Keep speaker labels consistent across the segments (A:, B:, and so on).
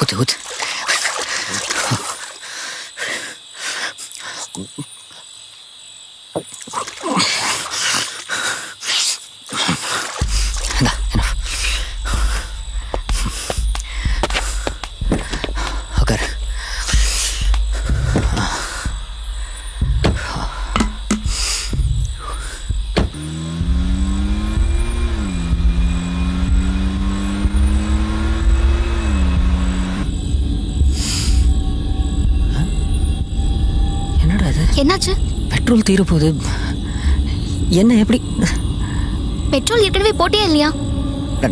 A: ஊத்து ஊத்து. உட்காரு. என்னடா இது?
B: என்னாச்சு?
A: பெட்ரோல் தீர போகுது. என்ன எப்படி?
B: பெட்ரோல் ஏற்கனவே போட்டியா இல்லையா?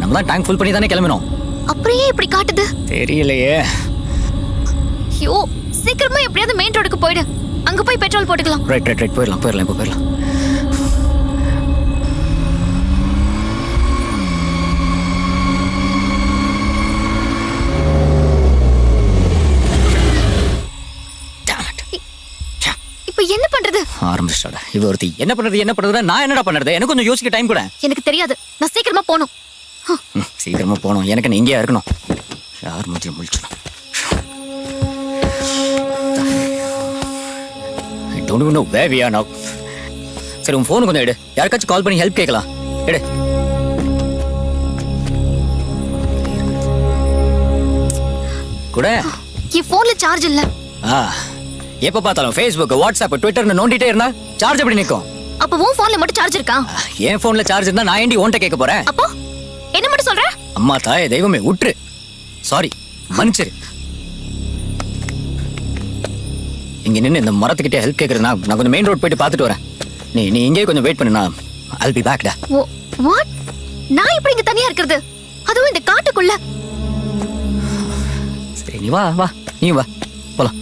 A: நம்ம தான் டேங்க் ஃபுல் பண்ணி தானே கிளம்பினோம்.
B: அப்புறம் ஏன் இப்படி காட்டுது?
A: தெரியலையே.
B: ஐயோ, சீக்கிரமா எப்படியாவது மெயின் ரோடுக்கு போயிடு. அங்க போய் பெட்ரோல் போட்டுக்கலாம்.
A: ரைட் ரைட் ரைட், போயிடலாம் போயிடலாம், இப்போ போயிடலாம்.
B: இப்போ என்ன பண்றது?
A: ஆரம்பிச்சிட்டாடா இவ ஒருத்தி. என்ன பண்றது நான் என்னடா பண்றது? எனக்கு கொஞ்சம் யோசிக்க டைம் கூட.
B: எனக்கு தெரியாது, நான் சீக்கிரமா போகணும்.
A: சீக்கிரமா போகணும். எனக்கு நீ இங்கேயா இருக்கணும். யார் மூஞ்சியும் முழிச்சிடும். I don't even know where we are now. சரி, உன் ஃபோன் கொஞ்சம் எடு. யாருக்காச்சும் கால் பண்ணி ஹெல்ப் கேட்கலாம். எடு. கூட
B: என் போன்ல சார்ஜ் இல்ல.
A: எப்ப பார்த்தாலும் Facebook, WhatsApp, Twitterன்னு நோண்டிட்டே இருந்தா சார்ஜ் எப்படி நிக்கும்?
B: அப்ப உன் போன்ல மட்டும் சார்ஜ் இருக்கா?
A: என் போன்ல சார்ஜ் இருந்தா நான் ஏண்டி உன்கிட்ட கேட்க போறேன்?
B: அப்போ என்ன மட்டும் சொல்ற?
A: அம்மா தாயே தெய்வமே, உட்ரு. சாரி, மன்னிச்சிரு. இங்க நின்று இந்த மரத்துக்கிட்டே ஹெல்ப் கேட்கறது. நான் கொஞ்சம் மெயின் ரோட் போயிட்டு பார்த்துட்டு வரேன். நீ இங்கே கொஞ்சம் வெயிட் பண்ணு. நான் I'll be back டா.
B: வாட்? நான் இப்படி இங்க தனியா இருக்கிறது, அதுவும் இந்த காட்டுக்குள்ள?
A: சரி, நீ வா வா, நீ வா, போலாம்.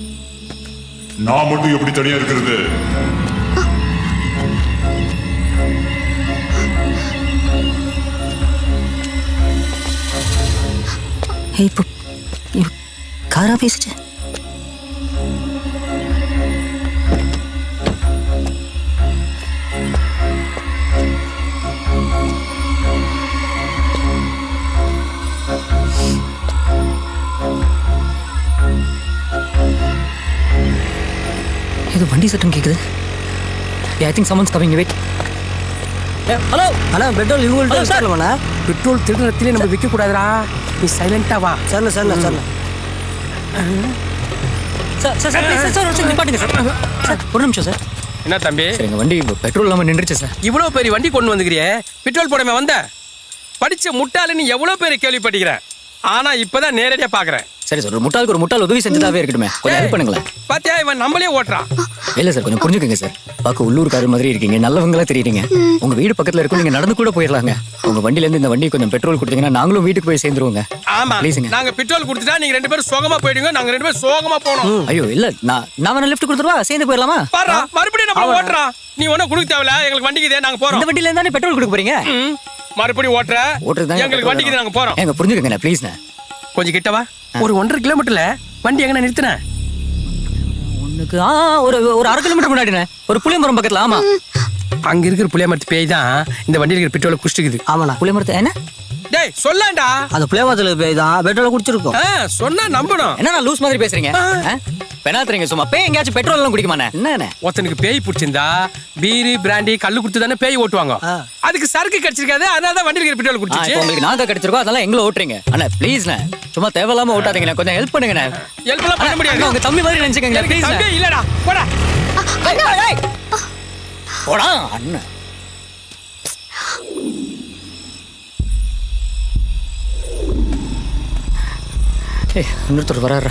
C: நான் மட்டும் எப்படி தனியா இருக்கிறது?
A: இப்போ காரா பேசிச்சு. ஏதோ வண்டி சத்தம் கேக்குது. I think someone's coming. Wait. Hello
D: Anna, petrol இவங்கள்ட்ட
A: Hello, sir.
D: சொல்லணும்ண்ணா.
E: பெட்ரோல் திருடத்திலே நம்ம விற்க கூடாதுடா. நீ சைலண்டா வா.
D: சரிண்ணா சரிண்ணா சரிண்ணா.
A: Sir sir sir please sir, ஒரு நிமிஷம் நிப்பாட்டுங்க சார். சார் ஒரு நிமிஷம் சார்.
E: என்ன தம்பி,
A: சார் எங்கள் வண்டி பெட்ரோல் இல்லாமல் நின்றுச்சு சார்.
E: இவ்வளவு பெரிய வண்டி கொண்டு வந்துக்கிறியே, பெட்ரோல் போடாம வந்த? படிச்ச முட்டாளுன்னு எவ்வளவு பேர் கேள்விப்பட்டிருக்கிறேன். ஆனா இப்பதான் நேரடியா பாக்குறேன்.
A: சரி சார், ஒரு முட்டாளுக்கு ஒரு முட்டாள் உதவி செஞ்சதாவே இருக்கட்டுமே. கொஞ்சம் ஹெல்ப் பண்ணுங்களேன்.
E: பாத்தியா, இவன் நம்மளே ஓட்டுறான்.
A: இல்ல சார், கொஞ்சம் புரிஞ்சுக்கங்க சார். பார்க்க உள்ளூர்காரர் மாதிரி இருக்கீங்க, நல்லவங்களா தெரியுறீங்க. உங்க வீடு பக்கத்துல இருக்கும், நீங்க நடந்து கூட போயிடலாங்க. உங்க வண்டில இருந்து இந்த வண்டி கொஞ்சம் பெட்ரோல் கொடுத்தீங்கன்னா நாங்களும் வீட்டுக்கு போய் சேர்ந்துருவோங்க.
E: ஆமா,
A: ப்ளீஸுங்க.
E: நாங்க பெட்ரோல் கொடுத்துட்டா நீங்க ரெண்டு பேரும் சோகமா போயிடுங்க. நாங்க ரெண்டு பேரும் சோகமா போனோம்.
A: ஐயோ இல்ல, நான் வேணா லிஃப்ட் கொடுத்துருவா, சேர்ந்து போயிடலாமா?
E: பாரு, மறுபடியும் நம்ம ஓட்டுறான். நீ ஒன்னும் கொடுக்க தேவையில்ல, எங்களுக்கு வண்டிக்கு இதே நாங்க போறோம்.
A: இந்த வண்டில இருந்தானே பெட்ரோல் கொடுக்க போறீங்க.
E: மறுபடியும் ஓட்டுறதா எங்களுக்கு வண்டிக்கு நாங்க போறோம்.
A: எங்க புரிஞ்சுக்கங்க ப்ளீஸ்ண்ணே.
E: கொஞ்சம் கிட்டவா. ஒரு 1.5 கிலோமீட்டர்ல வண்டி எங்க நிறுத்தின?
A: உனக்கு ஒரு 1/2 கிலோமீட்டர் முன்னாடிண்ணே, ஒரு புளியமரம் பக்கத்துல. ஆமா,
E: அங்க இருக்கிற புளியமரத்து பேய் தான் இந்த வண்டியில இருக்கிற பெட்ரோலை குடிச்சிக்குது.
D: ஆமாண்ணா.
A: புளியமரத்தை என்ன?
E: டேய் சொல்லாண்டா.
D: அந்த புளியமரத்துல போய் தான் பெட்ரோலை குடிச்சிருக்கோம்.
E: சொன்னா நம்பணும்.
A: என்ன நான் லூஸ் மாதிரி பேசுறீங்க? பெனாத்துறீங்க சும்மா. பேய் எங்கேயாச்சும் பெட்ரோல் எல்லாம் குடிக்குமாண்ணே? என்ன
E: ஒருத்தனுக்கு பேய் பிடிச்சிருந்தா பீரி பிராண்டி கல்லு கொடுத்து தானே பேய் ஓட்டுவாங்க. அதுக்கு சரக்கு கிடைச்சிருக்காது, அதனால தான் வண்டியில் இருக்கிற பெட்ரோல் குடிச்சிச்சு.
A: உங்களுக்கு நாங்க கிடைச்சிருக்கோம், அதெல்லாம் எங்களை ஓட்டுறீங்க. அண்ணா ப்ளீஸ்ண்ணே, சும்மா தேவையில்லாம ஓட்டாதீங்கண்ணே. கொஞ்சம் ஹெல்ப் பண்ணுங்கண்ணே.
E: ஹெல்ப் எல்லாம் பண்ண முடியாது.
A: உங்க தம்பி மாதிரி நினைச்சுக்கங்க ப்ளீஸ்.
E: தம்பி இல்லடா, போடா.
A: போடா அண்ணா. ஏய், இன்னொருத்தர் வராரு.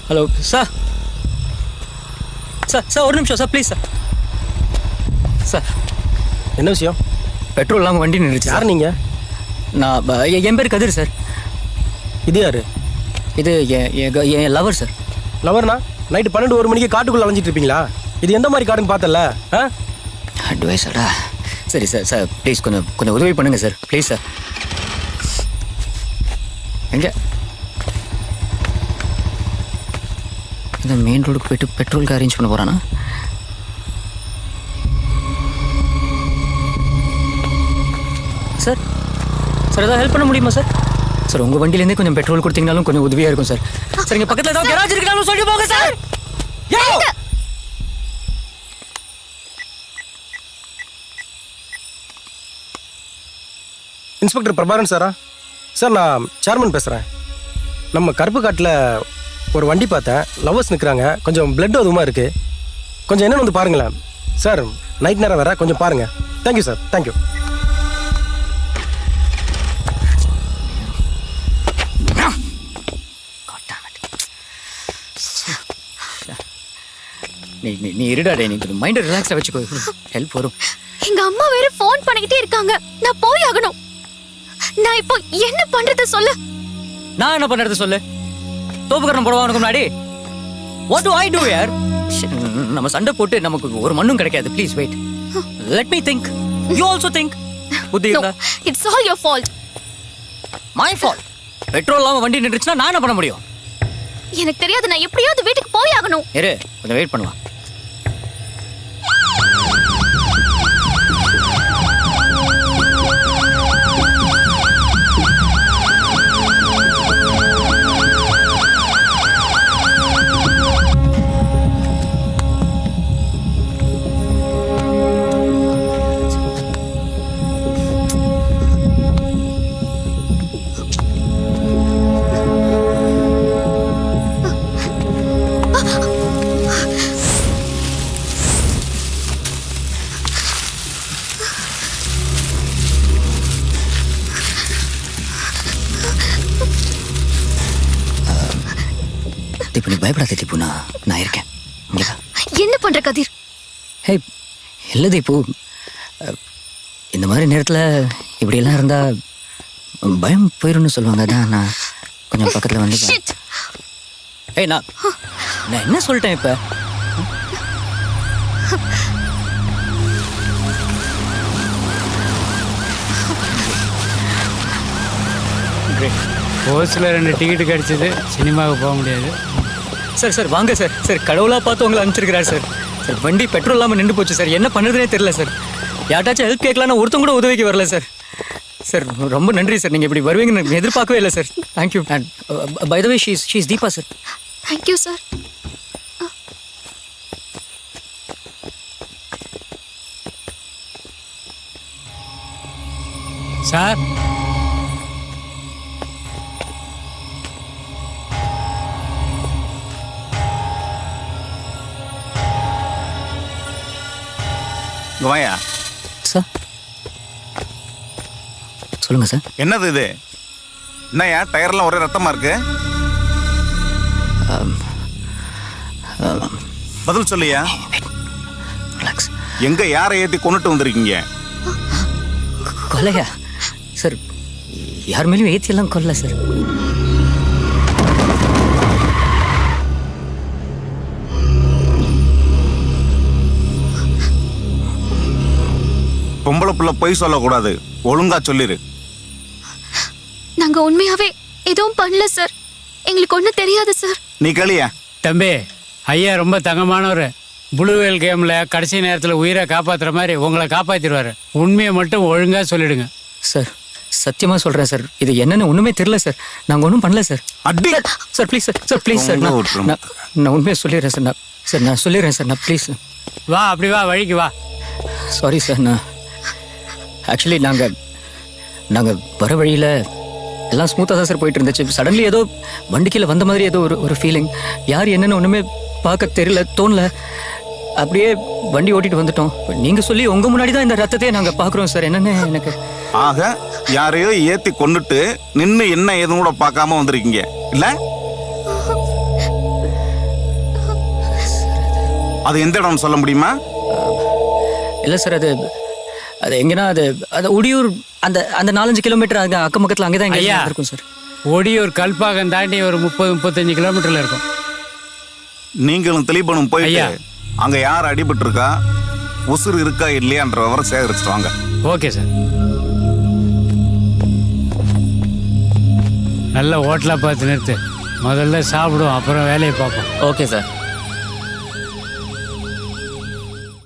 A: Hello sir. சார் ஒரு நிமிஷம் சார், ப்ளீஸ் சார். சார்
D: என்ன விஷயம்?
A: பெட்ரோல் இல்லாமல் வண்டி நின்றுச்சு.
D: யார் நீங்க?
A: நான் என் பேர் கதிர் சார்.
D: இது யாரு?
A: இது என் லவர் சார்.
D: லவர்னா நைட்டு 12-1 மணிக்கு காட்டுக்குள்ள அலைஞ்சிட்டு இருப்பீங்களா? இது எந்த மாதிரி காடுன்னு பார்த்தல?
A: அட்வைஸாடா. சரி சார், சார் ப்ளீஸ் கொஞ்சம் உதவி பண்ணுங்க சார், ப்ளீஸ் சார். எங்கே இந்த மெயின் ரோடுக்கு போயிட்டு பெட்ரோலுக்கு அரேஞ்ச் பண்ண போகிறானா? சார் சார் ஏதாவது ஹெல்ப் பண்ண முடியுமா சார்? சார் உங்க வண்டியிலேருந்தே கொஞ்சம் பெட்ரோல் கொடுத்தீங்கனாலும் கொஞ்சம் உதவியா இருக்கும் சார். சார் இங்க பக்கத்துல ஏதாவது கராஜ் இருக்குனாலும் சொல்லி போங்க சார். யோ!
D: இன்ஸ்பெக்டர் பிரபாகரன் சாரா? சார் நான் சேர்மன் பேசுகிறேன். நம்ம கருப்பு காட்டில் ஒரு வண்டி பார்த்தேன், லவ்வர்ஸ் நிற்கிறாங்க, கொஞ்சம் பிளட் அதுவுமா இருக்குது. கொஞ்சம் என்னன்னு வந்து பாருங்களேன் சார். நைட் நேரம் வேற, கொஞ்சம் பாருங்கள். Thank you sir, thank you.
A: நீ நீ நீ இருடாடே, நீ கொஞ்சம் மைண்டை ரிலாக்ஸாக வச்சுக்கோ, ஹெல்ப் வரும்.
B: எங்க அம்மா வேற ஃபோன் பண்ணிக்கிட்டே இருக்காங்க. நான் போய் ஆகணும். நான் இப்போ என்ன பண்றது சொல்லு.
A: நான் என்ன பண்றது சொல்லு. தோப்புக்கரணம் போடுவா உனக்கு முன்னாடி. What do I do here? நம்ம சண்டை போட்டு நமக்கு ஒரு மண்ணும் கிடைக்காது. Please wait, let me think. You also think. புத்தி
B: No,
A: இருந்தா
B: it's all your fault.
A: My fault. Petrol இல்லாம வண்டி நின்றுச்சுன்னா நான் என்ன பண்ண முடியும்?
B: எனக்கு தெரியாது, நான் எப்படியாவது வீட்டுக்கு போய் ஆகணும்.
A: இரு, கொஞ்சம் வெயிட் பண்ணுவா. தீபு, நீ பயப்படாத தீபு, நான் இருக்கேன். இங்க வா.
B: என்ன பண்ற கதிர்?
A: ஹே, இல்லை தீபு, இந்த மாதிரி நேரத்தில் இப்படியெல்லாம் இருந்தால் பயம் போயிடும்னு சொல்லுவாங்க. அதான் நான் கொஞ்சம் பக்கத்தில் வந்து
B: Shit.
A: ஏய், நான் என்ன சொல்லிட்டேன் இப்போ?
F: போஸ்டில் 2 டிக்கெட்டு கிடச்சிது, சினிமாவுக்கு போக முடியாது.
A: சார் சார் வாங்க சார். சார் கடவுளாக பார்த்து உங்களை அனுப்பிச்சிருக்கிறார் சார். சார் வண்டி பெட்ரோல் இல்லாமல் நின்று போச்சு சார். என்ன பண்ணுறதுனே தெரியல சார். யார்ட்டாச்சும் ஹெல்ப் கேட்கலான்னு ஒருத்தங்க கூட உதவிக்கு வரல சார். சார் ரொம்ப நன்றி சார், நீங்கள் இப்படி வருவீங்கன்னு நான் எதிர்பார்க்கவே இல்லை sir. Thank you. And by the way, she's Deepa sir.
B: Thank you, sir.
F: Sir,
G: வாயா.
A: சார் சொல்லுங்கள் சார்.
G: என்னது இது? என்னய்யா டயர்லாம் ஒரே ரத்தமா இருக்கு? பதில் சொல்லியா.
A: ரிலாக்ஸ்.
G: எங்க யாரை ஏத்தி கொண்டுட்டு வந்திருக்கீங்க?
A: கொலையா சார்? யார் மேலேயும் ஏற்றியெல்லாம் கொல்ல சார்.
G: பொம்பளை புள்ள பொய் சொல்லக்கூடாது, ஒழுங்கா சொல்லிரு.
B: நாங்க உண்மையாவே எதுவும் பண்ணல சார். எங்களுக்கு ஒண்ணும் தெரியாது சார்.
G: நீ களியா.
F: தம்பி, ஐயா ரொம்ப தங்கமானவர். ப்ளூவேல் கேமில் கடைசி நேரத்தில் உயிரை காப்பாற்றுற மாதிரி உங்களை காப்பாற்றிடுவார். உண்மையை மட்டும் ஒழுங்காக சொல்லிடுங்க.
A: சார் சத்தியமாக சொல்கிறேன் சார், இது என்னன்னு ஒன்றுமே தெரியல சார். நாங்கள் ஒன்றும் பண்ணல சார்.
G: அடி.
A: Sir please sir. Sir please sir, நான் உண்மையை சொல்லிடுறேன் சார். நான் சொல்லிடுறேன் சார். நான் ப்ளீஸ்.
F: வா, அப்படி வா, வழிக்கு வா.
A: Sorry sir. நான் ஆக்சுவலி நாங்கள் வர வழியில் எல்லாம் ஸ்மூத்தாக தான் சார் போயிட்டு இருந்துச்சு. சடன்லி ஏதோ வண்டிக்கையில் வந்த மாதிரி ஏதோ ஒரு ஃபீலிங். யார் என்னன்னு ஒன்றுமே பார்க்க தெரியல, தோணல. அப்படியே வண்டி ஓட்டிட்டு வந்துட்டோம். நீங்கள் சொல்லி உங்கள் முன்னாடி தான் இந்த ரத்தத்தையே நாங்கள் பார்க்குறோம் சார். என்னன்னு எனக்கு.
G: ஆக யாரையோ ஏத்தி கொண்டுட்டு நின்று என்ன ஏதும் கூட பார்க்காம வந்திருக்கீங்க இல்ல? அது எந்த இடம் சொல்ல முடியுமா?
A: இல்லை சார், அது எங்கன்னா அது உடியூர் அந்த 4-5 கிலோமீட்டர் அங்கே அக்கம் பக்கத்தில் அங்கே தான்
F: ஐயா
A: இருக்கும் சார்.
F: ஒடியூர் கல்பாக்கம் தாண்டி ஒரு 30-35 கிலோமீட்டரில் இருக்கும்.
G: நீங்களும் தெளிபனும் போயிட்டு
F: ஐயா,
G: அங்க யார் அடிபட்டு இருக்கா, உசுறு இருக்கா இல்லையான்ற விவரம் சேகரிச்சுட்டு வாங்க.
F: Okay sir. நல்ல ஹோட்டலாக பார்த்து நிறுத்து. முதல்ல சாப்பிடுவோம், அப்புறம் வேலையை பார்ப்போம்.
A: Okay sir.